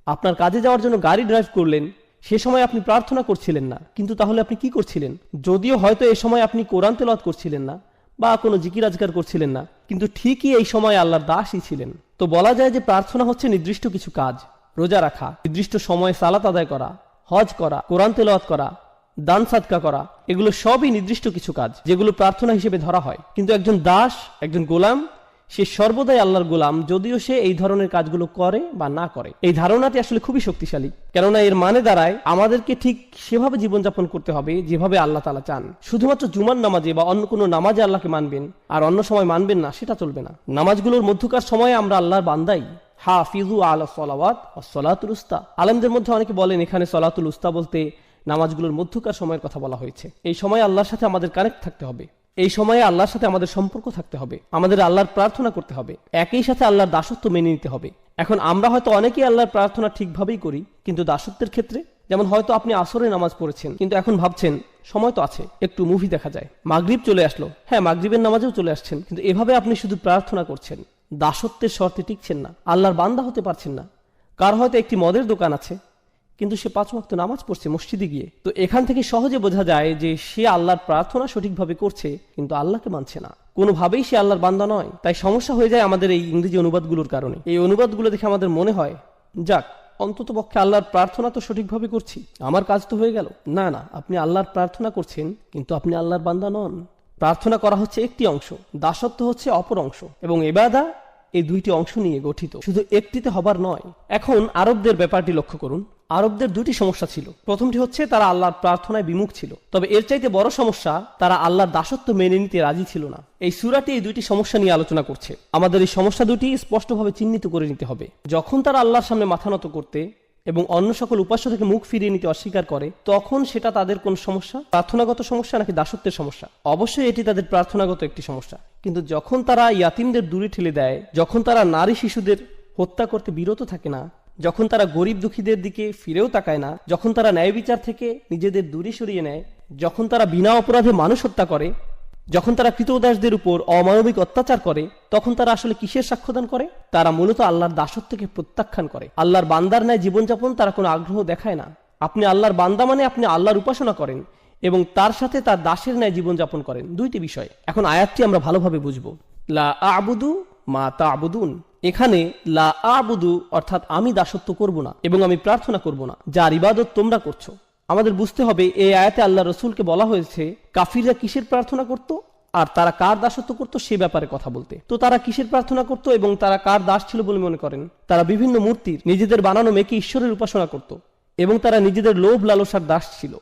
আপনার কাজে যাওয়ার জন্য গাড়ি ড্রাইভ করলেন, সে সময় আপনি প্রার্থনা করছিলেন না, কিন্তু তাহলে আপনি কি করছিলেন? যদিও হয়তো এই সময় আপনি কোরআন তেলাওয়াত করছিলেন না বা কোনো জিকির আজকার করছিলেন না, কিন্তু ঠিকই এই সময় আল্লাহর দাসই ছিলেন। তো বলা যায় যে প্রার্থনা হচ্ছে নির্দিষ্ট কিছু কাজ, রোজা রাখা, নির্দিষ্ট সময়ে সালাত আদায় করা, হজ করা, কোরআন তেলাওয়াত করা, দান সাদকা করা, এগুলো সবই নির্দিষ্ট কিছু কাজ যেগুলো প্রার্থনা হিসেবে ধরা হয়। কিন্তু একজন দাস, একজন গোলাম, সে সর্বদাই আল্লাহর গোলাম, যদিও সে এই ধরনের কাজগুলো করে বা না করে। এই ধারণাটি আসলে খুবই শক্তিশালী, কেননা এর মানে দাঁড়ায় আমাদেরকে ঠিক সেভাবে জীবনযাপন করতে হবে যেভাবে আল্লাহ তাআলা চান। শুধুমাত্র জুমার নামাজে বা অন্য কোনো নামাজে আল্লাহকে মানবেন আর অন্য সময় মানবেন না, সেটা চলবে না। নামাজগুলোর মধ্যকার সময়ে আমরা আল্লাহর বান্দাই। হাফিজু আলা সলাওয়াত ওয়াস সালাতুল উস্তা। আলেমদের মধ্যে অনেকে বলেন এখানে সলাতুল উস্তা বলতে নামাজগুলোর মধ্যকার সময়ের কথা বলা হয়েছে। এই সময় আল্লাহর সাথে আমাদের কানেক্ট থাকতে হবে, এই সময়ে আল্লাহর সাথে আমাদের সম্পর্ক থাকতে হবে, আমাদের আল্লাহর প্রার্থনা করতে হবে, একই সাথে আল্লাহর দাসত্ব মেনে নিতে হবে। এখন আমরা হয়তো অনেকেই আল্লাহর প্রার্থনা ঠিকভাবেই করি, কিন্তু দাসত্বের ক্ষেত্রে, যেমন হয়তো আপনি আসরে নামাজ পড়েছেন, কিন্তু এখন ভাবছেন সময় তো আছে, একটু মুভি দেখা যায়, মাগরিব চলে আসলো, হ্যাঁ মাগরিবের নামাজেও চলে আসছেন, কিন্তু এভাবে আপনি শুধু প্রার্থনা করছেন, দাসত্বের শর্তে টিকছেন না, আল্লাহর বান্দা হতে পারছেন না। কার হয়তো একটি মদের দোকান আছে, কিন্তু সে 5 ওয়াক্ত নামাজ পড়ছে মসজিদে গিয়ে। তো এখান থেকে সহজে বোঝা যায় যে সে আল্লাহর প্রার্থনা সঠিকভাবে করছে, কিন্তু আল্লাহকে মানছে না, কোনোভাবেই সে আল্লাহর বান্দা নয়। তাই সমস্যা হয়ে যায় আমাদের এই ইংরেজি অনুবাদগুলোর কারণে। এই অনুবাদগুলো দেখে আমাদের মনে হয়, যাক অন্তত পক্ষে আল্লাহর প্রার্থনা তো সঠিকভাবে করছি, আমার কাজ তো হয়ে গেল। না না, আপনি আল্লাহর প্রার্থনা করছেন, কিন্তু আপনি আল্লাহর বান্দা নন। প্রার্থনা করা হচ্ছে একটি অংশ, দাসত্ব হচ্ছে অপর অংশ, এবং ইবাদত এই দুইটি অংশ নিয়ে গঠিত, শুধু একটিতে হবার নয়। এখন আরবদের ব্যাপারটি লক্ষ্য করুন। আরবদের দুটি সমস্যা ছিল। প্রথমটি হচ্ছে তারা আল্লাহর প্রার্থনায় বিমুখ ছিল, তবে এর চাইতে বড় সমস্যা, তারা আল্লাহর দাসত্ব মেনে নিতে রাজি ছিল না। এই সূরাটি এই দুইটি সমস্যা নিয়ে আলোচনা করছে। আমাদের এই সমস্যা দুটি স্পষ্টভাবে চিহ্নিত করে নিতে হবে। যখন তারা আল্লাহর সামনে মাথা নত করতে এবং অন্য সকল উপাস্য থেকে মুখ ফিরিয়ে নিতে অস্বীকার করে, তখন সেটা তাদের কোন সমস্যা? প্রার্থনাগত সমস্যা নাকি দাসত্বের সমস্যা? অবশ্যই এটি তাদের প্রার্থনাগত একটি সমস্যা। কিন্তু যখন তারা ইয়াতিমদের দূরে ঠেলে দেয়, যখন তারা নারী শিশুদের হত্যা করতে বিরত থাকে না, যখন তারা গরিব দুঃখীদের দিকে ফিরেও তাকায় না, যখন তারা ন্যায় বিচার থেকে নিজেদের দূরে সরিয়ে নেয়, যখন তারা বিনা অপরাধে মানুষ হত্যা করে, যখন তারা কৃতদাসদের উপর অমানবিক অত্যাচার করে, তখন তারা আসলে কিসের সাক্ষ্যদান করে? তারা মূলত আল্লাহর দাসত্বকে প্রত্যাখ্যান করে। আল্লাহর বান্দার ন্যায় জীবনযাপন তারা কোনো আগ্রহ দেখায় না। আপনি আল্লাহর বান্দা মানে আপনি আল্লাহর উপাসনা করেন এবং তার সাথে তার দাসের ন্যায় জীবনযাপন করেন, দুইটি বিষয়। এখন আয়াতটি আমরা ভালোভাবে বুঝবো। লা আ'বুদু মা তা'বুদুন, এখানে লা আ'বুদু অর্থাৎ আমি দাসত্ব করব না এবং আমি প্রার্থনা করব না যার ইবাদত তোমরা করছো। আমাদের বুঝতে হবে এই আয়াতে আল্লাহ রসুলকে বলা হয়েছে কাফিররা কিসের প্রার্থনা করত আর তারা কার দাসত্ব করত সে ব্যাপারে কথা বলতে। তো তারা কিসের প্রার্থনা করত এবং তারা কার দাস ছিল বলে মনে করেন? তারা বিভিন্ন মূর্তির, নিজেদের বানানো মেয়েকে ঈশ্বরের উপাসনা করত এবং তারা নিজেদের লোভ লালসার দাস ছিল।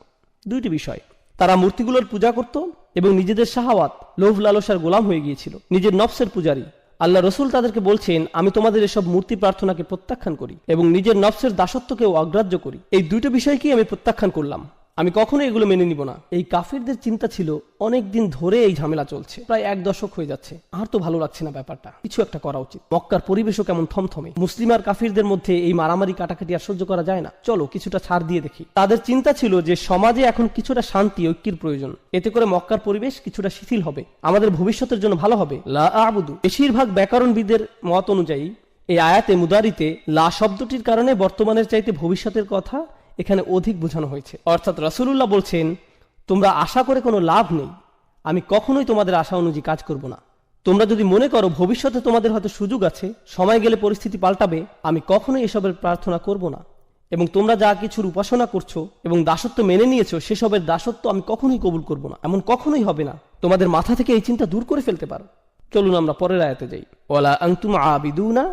দুইটি বিষয়, তারা মূর্তিগুলোর পূজা করত এবং নিজেদের শাহাওয়াত, লোভ লালসার গোলাম হয়ে গিয়েছিল, নিজের নফসের পূজারী। আল্লাহ রসুল তাদেরকে বলছেন আমি তোমাদের এসব মূর্তি প্রার্থনাকে প্রত্যাখ্যান করি এবং নিজের নফসের দাসত্বকেও অগ্রাহ্য করি। এই দুইটো বিষয়কেই আমি প্রত্যাখ্যান করলাম, আমি কখনো এগুলো মেনে নিব না। এই কাফিরদের চিন্তা ছিল অনেক দিন ধরে এই ঝামেলা চলছে, প্রায় 1 দশক হয়ে যাচ্ছে, আর তো ভালো লাগছে না ব্যাপারটা, কিছু একটা করা উচিত। মক্কার পরিবেশও কেমন থমথমে, মুসলিম আর কাফিরদের মধ্যে এই মারামারি কাটাকাটি আর সহ্য করা যায় না, চলো কিছুটা ছাড় দিয়ে দেখি। তাদের চিন্তা ছিল যে সমাজে এখন কিছুটা শান্তি ঐক্যের প্রয়োজন, এতে করে মক্কার পরিবেশ কিছুটা শিথিল হবে, আমাদের ভবিষ্যতের জন্য ভালো হবে। লা আ'বুদু, বেশিরভাগ ব্যাকরণবিদের মত অনুযায়ী এই আয়াতে মুদারিতে লা শব্দটির কারণে বর্তমানের চাইতে ভবিষ্যতের কথা এখানে অধিক বোঝানো হয়েছে। অর্থাৎ রাসূলুল্লাহ বলছেন তোমরা আশা করে কোনো লাভ নেই, আমি কখনোই তোমাদের আশা অনুযায়ী কাজ করব না। তোমরা যদি মনে করো ভবিষ্যতে তোমাদের হয়তো সুযোগ আছে, সময় গেলে পরিস্থিতি পাল্টাবে, আমি কখনোই এসবের প্রার্থনা করব না। এবং তোমরা যা কিছুর উপাসনা করছো এবং দাসত্ব মেনে নিয়েছো সেসবের দাসত্ব আমি কখনোই কবুল করব না, এমন কখনোই হবে না। তোমাদের মাথা থেকে এই চিন্তা দূর করে ফেলতে পারো। চলুন আমরা পরের আয়াতে যাই। ওয়ালা আনতুম আবিদুনা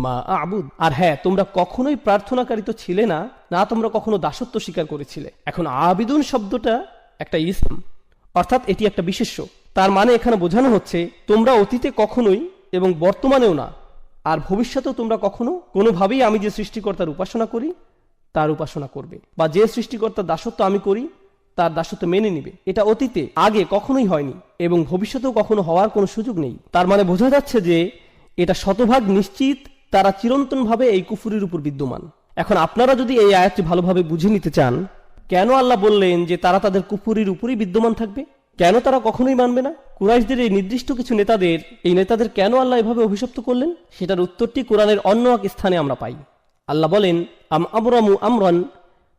মা আ'বুদ, আর হ্যাঁ তোমরা কখনোই প্রার্থনাকারী তো ছিলে না, না তোমরা কখনো দাসত্ব স্বীকার করেছিলে। এখন আবিদুন শব্দটা একটা ইসম, অর্থাৎ এটি একটা বিশেষ্য। তার মানে এখানে বোঝানো হচ্ছে তোমরা অতীতে কখনোই এবং বর্তমানেও না আর ভবিষ্যতেও তোমরা কখনো কোনোভাবেই আমি যে সৃষ্টিকর্তার উপাসনা করি তার উপাসনা করবে, বা যে সৃষ্টিকর্তার দাসত্ব আমি করি তার দাসত্ব মেনে নিবে। এটা অতীতে আগে কখনোই হয়নি এবং ভবিষ্যতেও কখনো হওয়ার কোনো সুযোগ নেই। তার মানে বোঝা যাচ্ছে যে এটা শতভাগ নিশ্চিত তারা চিরন্তনভাবে এই কুফুরির উপর বিদ্যমান। এখন আপনারা যদি এই আয়াতটি ভালোভাবে বুঝে নিতে চান, কেন আল্লাহ বললেন যে তারা তাদের কুফুরির উপরই বিদ্যমান থাকবে, কেন তারা কখনোই মানবে না, কুরাইশদের এই নির্দিষ্ট কিছু নেতাদের কেন আল্লাহ এভাবে অভিশপ্ত করলেন, সেটার উত্তরটি কোরআনের অন্য এক স্থানে আমরা পাই। আল্লাহ বলেন আম আবরামু আমরান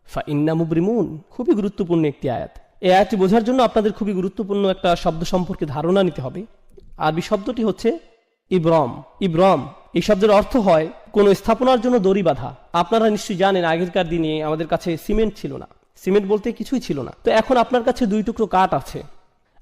ফা ইন্না মুবরিমুন, খুবই গুরুত্বপূর্ণ একটি আয়াত। এই আয়াতটি বোঝার জন্য আপনাদের খুবই গুরুত্বপূর্ণ একটা শব্দ সম্পর্কে ধারণা নিতে হবে। আরবি শব্দটি হচ্ছে ইব্রম। ইব্রম এই শব্দের অর্থ হয় কোনো স্থাপনার জন্য দড়ি বাঁধা। আপনারা নিশ্চয়ই জানেন আগেরকার দিনে আমাদের কাছে সিমেন্ট ছিল না, সিমেন্ট বলতে কিছুই ছিল না। তো এখন আপনার কাছে 2 টুকরো কাঠ আছে,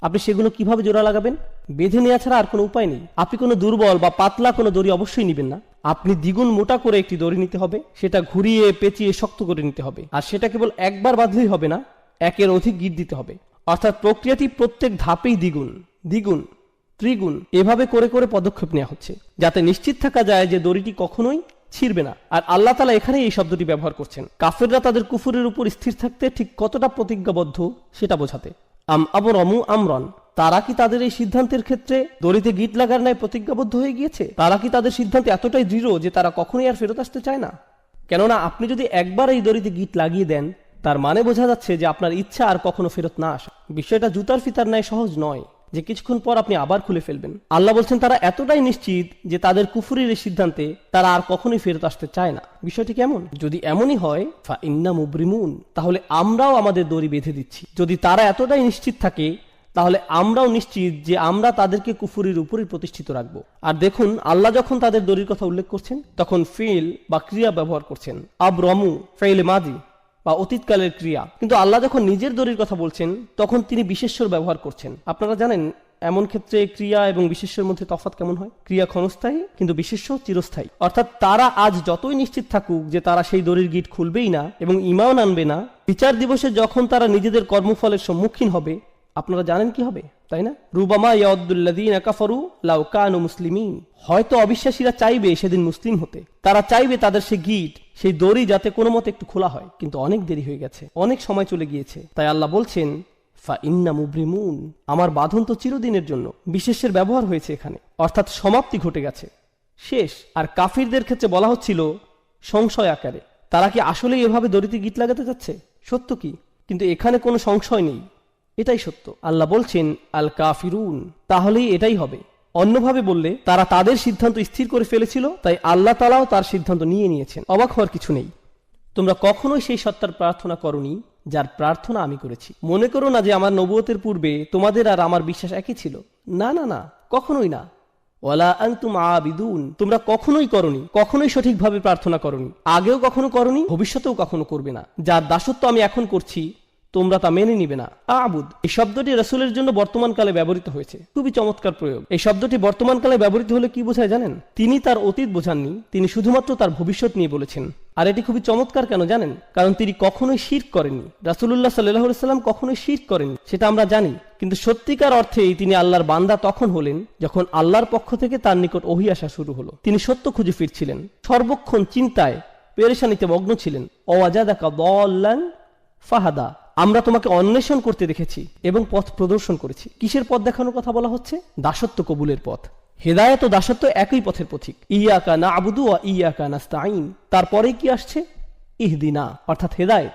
আপনি সেগুলো কিভাবে জোড়া লাগাবেন? বেঁধে নেওয়া ছাড়া আর কোনো উপায় নেই। আপনি কোনো দুর্বল বা পাতলা কোনো দড়ি অবশ্যই নেবেন না, আপনি দ্বিগুণ মোটা করে একটি দড়ি নিতে হবে, সেটা ঘুরিয়ে পেঁচিয়ে শক্ত করে নিতে হবে, আর সেটা কেবল একবার বাঁধলেই হবে না, একের অধিক গিট দিতে হবে। অর্থাৎ প্রক্রিয়াটি প্রত্যেক ধাপেই দ্বিগুণ, দ্বিগুণ, ত্রিগুণ এভাবে করে করে পদক্ষেপ নেওয়া হচ্ছে, যাতে নিশ্চিত থাকা যায় যে দড়িটি কখনোই ছিঁড়বে না। আর আল্লাহ তাআলা এখানে এই শব্দটি ব্যবহার করছেন কাফেররা তাদের কুফুরের উপর স্থির থাকতে ঠিক কতটা প্রতিজ্ঞাবদ্ধ সেটা বোঝাতে। আম আবরামু আমরান, তারা কি তাদের এই সিদ্ধান্তের ক্ষেত্রে দড়িতে গিট লাগার ন্যায় প্রতিজ্ঞাবদ্ধ হয়ে গিয়েছে? তারা কি তাদের সিদ্ধান্তে এতটাই দৃঢ় যে তারা কখনোই আর ফেরত আসতে চায় না? কেননা আপনি যদি একবার এই দড়িতে গিট লাগিয়ে দেন, তার মানে বোঝা যাচ্ছে যে আপনার ইচ্ছা আর কখনো ফেরত না আসা। বিষয়টা জুতার ফিতার ন্যায় সহজ নয় যে কিছুক্ষণ পর আপনি আবার খুলে ফেলবেন। আল্লাহ বলছেন তারা এতটাই নিশ্চিত যে তাদের কুফুরির এই সিদ্ধান্তে তারা আর কখনোই ফেরত আসতে চায় না। বিষয়টি কেমন? যদি এমনই হয় ফা ইন্না মুবরিমুন, তাহলে আমরাও আমাদের দড়ি বেঁধে দিচ্ছি। যদি তারা এতটাই নিশ্চিত থাকে তাহলে আমরাও নিশ্চিত যে আমরা তাদেরকে কুফুরির উপরই প্রতিষ্ঠিত রাখবো। আর দেখুন আল্লাহ যখন তাদের দড়ির কথা উল্লেখ করছেন তখন ফিল বা ক্রিয়া ব্যবহার করছেন, আবরামু ফেইল মাদি বা অতীতকালের ক্রিয়া। কিন্তু আল্লাহ যখন নিজের দড়ির কথা বলছেন তখন তিনি বিশেষ্যর ব্যবহার করছেন। আপনারা জানেন এমন ক্ষেত্রে ক্রিয়া এবং বিশেষ্যের মধ্যে তফাৎ কেমন হয়? ক্রিয়া ক্ষণস্থায়ী কিন্তু বিশেষ্য চিরস্থায়ী। অর্থাৎ তারা আজ যতই নিশ্চিত থাকুক যে তারা সেই দড়ির গিট খুলবেই না এবং ঈমান আনবে না, বিচার দিবসে যখন তারা নিজেদের কর্মফলের সম্মুখীন হবে আপনারা জানেন কি হবে, তাই না? রুবামা ইয়াউদ্দুল্লাযীনা কাফারু লাউ কানু মুসলিমিন, হয়তো অবিশ্বাসীরা চাইবে সেদিন মুসলিম হতে, তারা চাইবে তাদের সেই গিট, সেই দড়ি যাতে কোনো মতে একটু খোলা হয়, কিন্তু অনেক দেরি হয়ে গেছে, অনেক সময় চলে গিয়েছে। তাই আল্লাহ বলছেন ফা ইন্না মুবরিমুন, আমার বাঁধন তো চিরদিনের জন্য। বিশেষের ব্যবহার হয়েছে এখানে, অর্থাৎ সমাপ্তি ঘটে গেছে, শেষ। আর কাফিরদের ক্ষেত্রে বলা হচ্ছিল সংশয় আকারে। তারা কি আসলে এভাবে দড়িতে গিট লাগাতে যাচ্ছে? সত্য কি? কিন্তু এখানে কোনো সংশয় নেই, এটাই সত্য। আল্লাহ বলছেন আল কাফিরুন, তাহলেই এটাই হবে। অন্যভাবে বললে তারা তাদের সিদ্ধান্ত স্থির করে ফেলেছিল, তাই আল্লাহ তাআলাও তার সিদ্ধান্ত নিয়ে নিয়েছেন। অবাক হওয়ার কিছু নেই। তোমরা কখনোই সেই সত্তার প্রার্থনা করনি যার প্রার্থনা আমি করেছি। মনে করো না যে আমার নবুয়তের পূর্বে তোমাদের আর আমার বিশ্বাস একই ছিল। না না না, কখনোই না। ওয়ালা আনতুম আবিদুন, তোমরা কখনোই করনি, কখনোই সঠিকভাবে প্রার্থনা করনি, আগেও কখনো করনি, ভবিষ্যতেও কখনো করবে না। যার দাসত্ব আমি এখন করছি তোমরা তা মেনে নিবে না। আবুদ এই শব্দটি রাসূলের জন্য বর্তমানকালে ব্যবহৃত হয়েছে। খুবই চমৎকার প্রয়োগ। এই শব্দটি বর্তমানকালে ব্যবহৃত হলে কি বোঝায় জানেন? তিনি তার অতীত বোঝাননি, তিনি শুধুমাত্র তার ভবিষ্যৎ নিয়ে বলেছেন। আর এটি খুবই চমৎকার কেন জানেন? কারণ তিনি কখনোই শিরক করেননি। রাসূলুল্লাহ সাল্লাল্লাহু আলাইহি ওয়াসাল্লাম কখনোই শিরক করেননি, সেটা আমরা জানি। কিন্তু সত্যিকার অর্থেই তিনি আল্লাহর বান্দা তখন হলেন যখন আল্লাহর পক্ষ থেকে তার নিকট ওহী আসা শুরু হলো। তিনি সত্য খুঁজে ফিরছিলেন, সর্বক্ষণ চিন্তায় পেরেশানিতে মগ্ন ছিলেন। ওয়াজাদাকা দাল্লান ফাহাদা, আমরা তোমাকে অন্বেষণ করতে দেখেছি এবং পথ প্রদর্শন করেছি। কিসের পথ দেখানোর কথা বলা হচ্ছে? দাসত্ব কবুলের পথ। হেদায়েত ও দাসত্ব একই পথের পথিক। ইয়াকা না'বুদু ওয়া ইয়াকা নাস্তাঈন, তারপরে কি আসছে? ইহদিনা, অর্থাৎ হেদায়েত।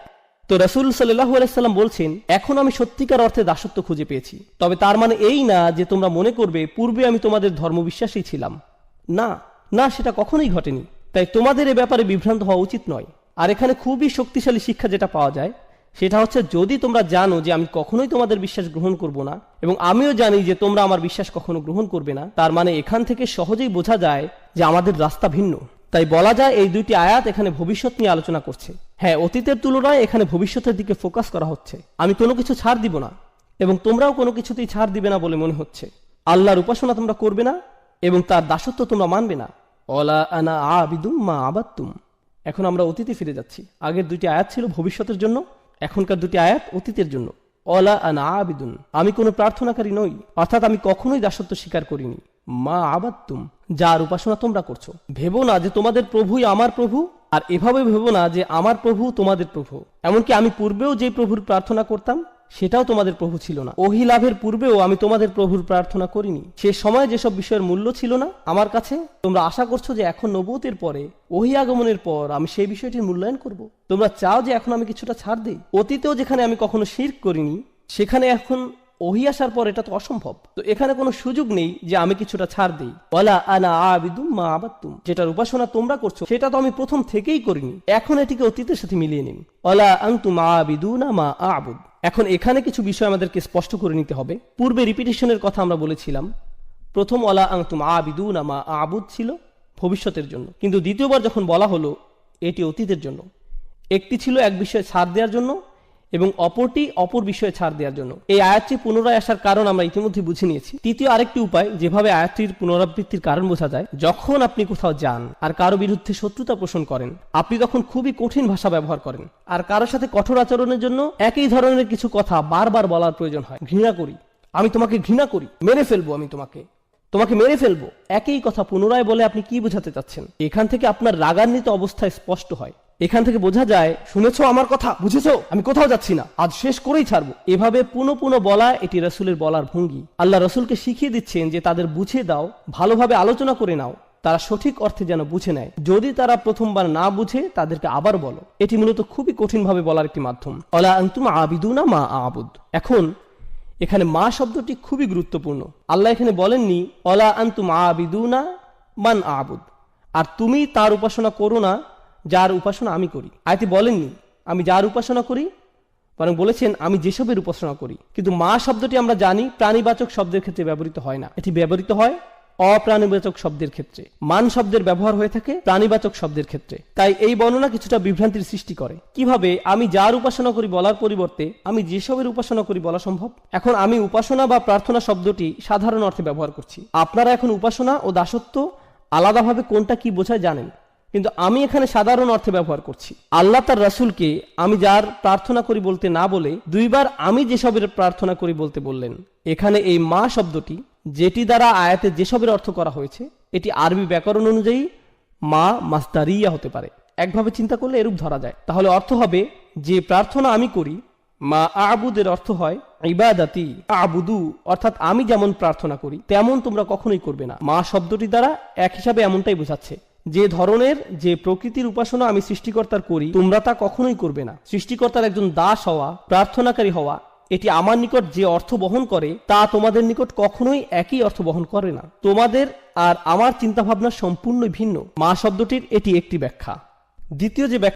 তো রাসূল সাল্লাল্লাহু আলাইহি সাল্লাম বলছেন, এখন আমি সত্যিকার অর্থে দাসত্ব খুঁজে পেয়েছি। তবে তার মানে এই না যে তোমরা মনে করবে পূর্বে আমি তোমাদের ধর্মবিশ্বাসী ছিলাম। না না, সেটা কখনোই ঘটেনি। তাই তোমাদের এ ব্যাপারে বিভ্রান্ত হওয়া উচিত নয়। আর এখানে খুবই শক্তিশালী শিক্ষা যেটা পাওয়া যায় সেটা হচ্ছে, যদি তোমরা জানো যে আমি কখনোই তোমাদের বিশ্বাস গ্রহণ করব না, এবং আমিও জানি যে তোমরা আমার বিশ্বাস কখনো গ্রহণ করবে না, তার মানে এখান থেকে সহজেই বোঝা যায় যে আমাদের রাস্তা ভিন্ন। তাই বলা যায় এই দুইটি আয়াত এখানে ভবিষ্যৎ নিয়ে আলোচনা করছে। হ্যাঁ, অতীতের তুলনায় এখানে ভবিষ্যতের দিকে ফোকাস করা হচ্ছে। আমি কোনো কিছু ছাড় দিব না এবং তোমরাও কোনো কিছুতেই ছাড় দিবে না বলে মনে হচ্ছে। আল্লাহর উপাসনা তোমরা করবে না এবং তার দাসত্ব তোমরা মানবে না। ওয়ালা আনা আবিদুম মা আবাদতুম। এখন আমরা অতীতে ফিরে যাচ্ছি। আগের দুইটি আয়াত ছিল ভবিষ্যতের জন্য, এখনকার দুটি আয়াত অতীতের জন্য। ওয়ালা আনা আবিদুন, আমি কোনো প্রার্থনাকারী নই, অর্থাৎ আমি কখনোই দাসত্ব স্বীকার করিনি। মা আবাদতুম, যার উপাসনা তোমরা করছো। ভেবো না যে তোমাদের প্রভুই আমার প্রভু, আর এভাবে ভেবো না যে আমার প্রভু তোমাদের প্রভু। এমনকি আমি পূর্বেও যে প্রভুর প্রার্থনা করতাম সেটাও তোমাদের প্রভু ছিল না। ওহী লাভের পূর্বেও আমি তোমাদের প্রভুর প্রার্থনা করিনি। সে সময় যেসব বিষয়ের মূল্য ছিল না আমার কাছে, তোমরা আশা করছো যে এখন নবুয়তের পরে, ওহী আগমনের পর আমি সেই বিষয়টির মূল্যায়ন করব। তোমরা চাও যে এখন আমি কিছুটা ছাড় দেই। অতীতেও যেখানে আমি কখনো শিরক করিনি, সেখানে এখন ওহী আসার পর এটা তো অসম্ভব। তো এখানে কোনো সুযোগ নেই যে আমি কিছুটা ছাড় দেই। ওয়ালা আনা আবিদুম মা আবাদতুম, যেটার উপাসনা তোমরা করছো সেটা তো আমি প্রথম থেকেই করিনি। এখন এটিকে অতীতের সাথে মিলিয়ে নিন। ওয়ালা আনতুম আবিদুনা মা আবুদ। এখন এখানে কিছু বিষয় আমাদেরকে স্পষ্ট করে নিতে হবে। পূর্বে রিপিটেশনের কথা আমরা বলেছিলাম। প্রথম ওয়ালা আনতুম আবিদুনা মা আবুদ ছিল ভবিষ্যতের জন্য, কিন্তু দ্বিতীয়বার যখন বলা হলো এটি অতীতের জন্য। একটি ছিল এক বিষয়ে ছাড় দেওয়ার জন্য এবং অপরটি অপর বিষয়ে ছাড় দেওয়ার জন্য। এই আয়াতটি পুনরায় আসার কারণ আমরা ইতিমধ্যে বুঝে নিয়েছি। তৃতীয় আরেকটি উপায় যেভাবে আয়াতটির পুনরাবৃত্তির কারণ বোঝা যায়, যখন আপনি কোথাও যান আর কারো বিরুদ্ধে শত্রুতা পোষণ করেন, আপনি তখন খুবই কঠিন ভাষা ব্যবহার করেন, আর কারোর সাথে কঠোর আচরণের জন্য একই ধরনের কিছু কথা বারবার বলার প্রয়োজন হয়। ঘৃণা করি, আমি তোমাকে ঘৃণা করি, মেরে ফেলবো, আমি তোমাকে মেরে ফেলবো। একই কথা পুনরায় বলে আপনি কি বোঝাতে চাচ্ছেন? এখান থেকে আপনার রাগান্বিত অবস্থায় স্পষ্ট হয়। এখান থেকে বোঝা যায়, শুনেছো আমার কথা, বুঝেছো, আমি কোথাও যাচ্ছি না, আজ শেষ করেই ছাড়বো। এভাবে পুনঃ পুনঃ বলা এটি রাসূলের বলার ভঙ্গি। আল্লাহ রাসূলকে শিখিয়ে দিচ্ছেন যে তাদের বুঝিয়ে দাও, ভালোভাবে আলোচনা করে নাও, তারা সঠিক অর্থে যেন বুঝে নেয়। যদি তারা প্রথমবার না বুঝে তাদেরকে আবার বলো। এটি মূলত খুবই কঠিনভাবে বলার একটি মাধ্যম। ওয়ালা আনতুম আবিদুনা মা আবুদ। এখন এখানে মা শব্দটি খুবই গুরুত্বপূর্ণ। আল্লাহ এখানে বলেননি ওয়ালা আনতুম আবিদুনা মান আবুদ, আর তুমি তার উপাসনা করো না যার উপাসনা আমি করি। আয়াতে বলেননি আমি যার উপাসনা করি, বরং বলেছেন আমি যেসবের উপাসনা করি। কিন্তু মা শব্দটি আমরা জানি প্রাণীবাচক শব্দের ক্ষেত্রে ব্যবহৃত হয় না, এটি ব্যবহৃত হয় অপ্রাণীবাচক শব্দের ক্ষেত্রে। মান শব্দের ব্যবহার হয়ে থাকে প্রাণীবাচক শব্দের ক্ষেত্রে। তাই এই বর্ণনা কিছুটা বিভ্রান্তির সৃষ্টি করে। কিভাবে আমি যার উপাসনা করি বলার পরিবর্তে আমি যেসবের উপাসনা করি বলা সম্ভব? এখন আমি উপাসনা বা প্রার্থনা শব্দটি সাধারণ অর্থে ব্যবহার করছি। আপনারা এখন উপাসনা ও দাসত্ব আলাদাভাবে কোনটা কি বোঝায় জানেন, কিন্তু আমি এখানে সাধারণ অর্থে ব্যবহার করছি। আল্লাহ তার রাসূলকে আমি যার প্রার্থনা করি বলতে না বলে দুইবার আমি যেসবের প্রার্থনা করি বলতে বললেন। এখানে এই মা শব্দটি, যেটি দ্বারা আয়াতে যেসবের অর্থ করা হয়েছে, এটি আরবি ব্যাকরণ অনুযায়ী মা মাসদারিয়া হতে পারে। একভাবে চিন্তা করলে এরূপ ধরা যায়। তাহলে অর্থ হবে যে প্রার্থনা আমি করি। মা আবুদের অর্থ হয় ইবাদাতি আবুদু, অর্থাৎ আমি যেমন প্রার্থনা করি তেমন তোমরা কখনোই করবে না। মা শব্দটি দ্বারা এক হিসাবে এমনটাই বোঝাচ্ছে যে ধরনের যে প্রকৃতির উপাসনা আমি সৃষ্টিকর্তার করি তোমরা তা কখনোই করবে না। সৃষ্টিকর্তার একজন দাস হওয়া, প্রার্থনাকারী হওয়া, এটি আমার নিকট যে অর্থ বহন করে তা তোমাদের নিকট কখনোই একই অর্থ বহন করে না। তোমাদের আর আমার চিন্তাভাবনা সম্পূর্ণ ভিন্ন। মা শব্দটির এটি একটি ব্যাখ্যা। দ্বিতীয় যে ব্যাখ্যা